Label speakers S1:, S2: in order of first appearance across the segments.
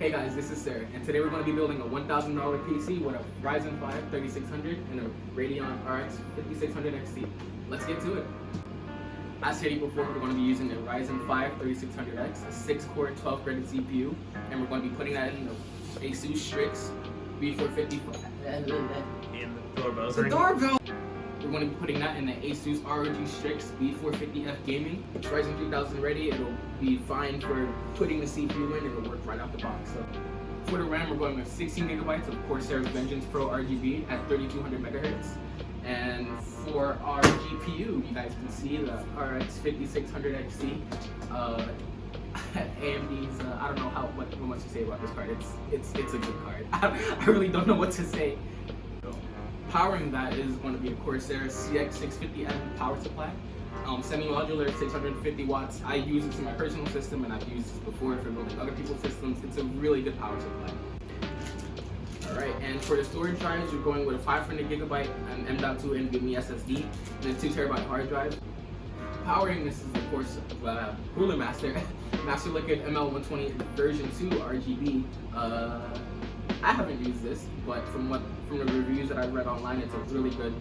S1: Hey guys, this is Sir, and today we're going to be building a $1,000 PC with a Ryzen 5 3600 and a Radeon RX 5600 XT. Let's get to it. As stated before, we're going to be using a Ryzen 5 3600X, a 6-core 12-threaded CPU, and we're going to be putting that in the ASUS Strix B450.
S2: In the doorbell.
S1: The doorbell! We're going to be putting that in the Asus ROG Strix B450F Gaming. It's Ryzen 3000 ready. It'll be fine for putting the CPU in. It'll work right out the box. So for the RAM, we're going with 16 gigabytes of Corsair Vengeance Pro RGB at 3200 megahertz. And for our GPU, you guys can see the RX 5600 XT. AMD's, I don't know what much to say about this card. It's a good card. I really don't know what to say. Powering that is going to be a Corsair CX650M power supply, semi-modular, 650 watts. I use it in my personal system, and I've used this before for building other people's systems. It's a really good power supply. Alright, and for the storage drives, you're going with a 500 gigabyte and M.2 NVMe SSD and a 2 terabyte hard drive. Powering this is, of course, Cooler Master Liquid ML120 version 2 RGB. I haven't used this, but from the reviews that I've read online, it's a really good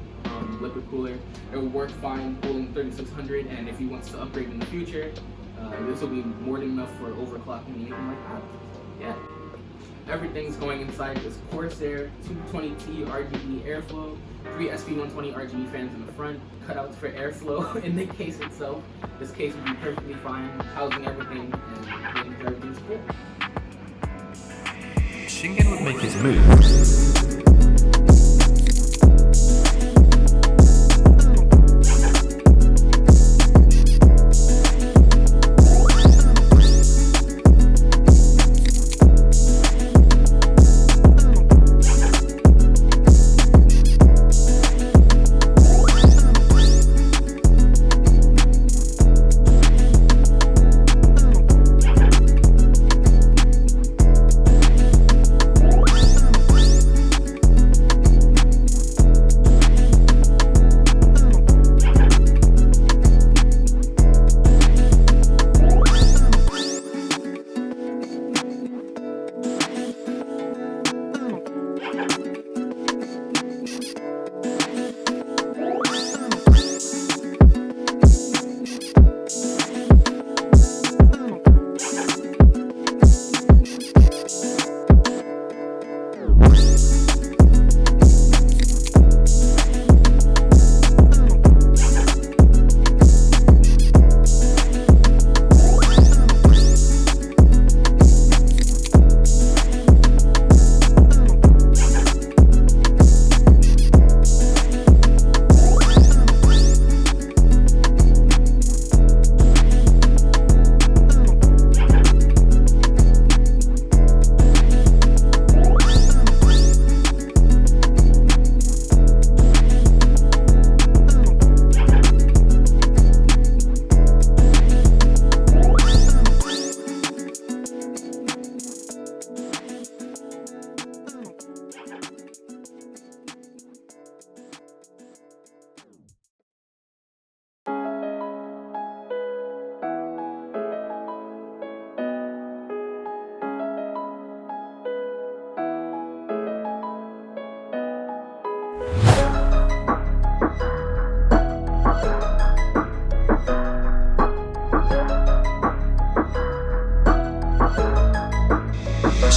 S1: liquid cooler. It will work fine cooling 3600, and if you want to upgrade in the future, this will be more than enough for overclocking and anything like that. Yeah. Everything's going inside this Corsair 220T RGB airflow, 3 SP120 RGB fans in the front, cutouts for airflow in the case itself. This case will be perfectly fine, housing everything and making sure everything's cool.
S3: Shingen would make his move.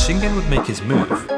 S3: Shingen would make his move.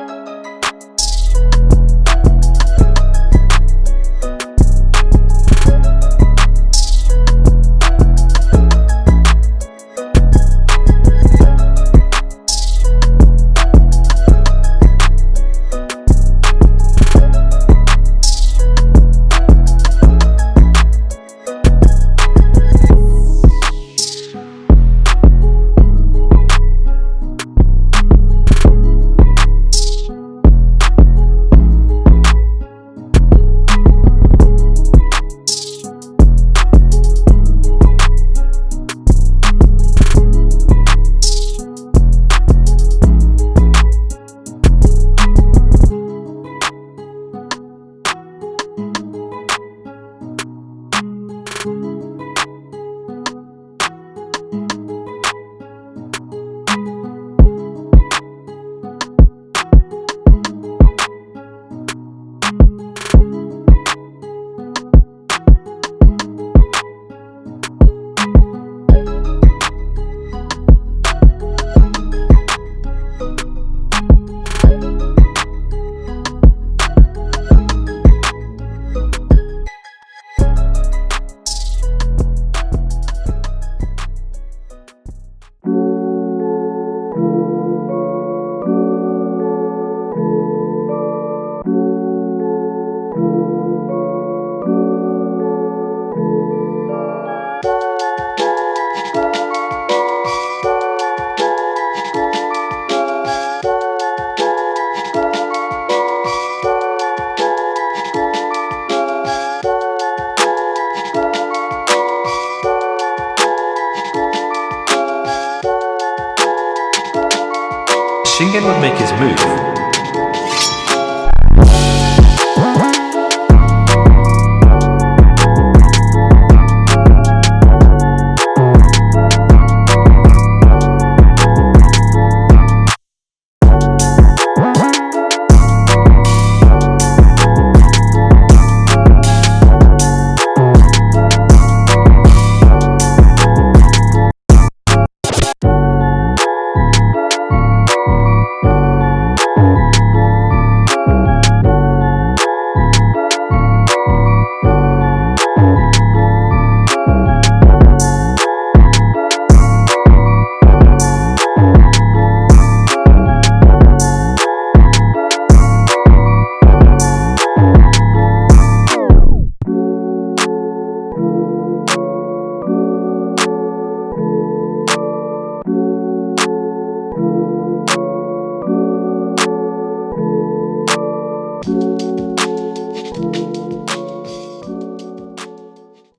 S3: Shingen would make his move.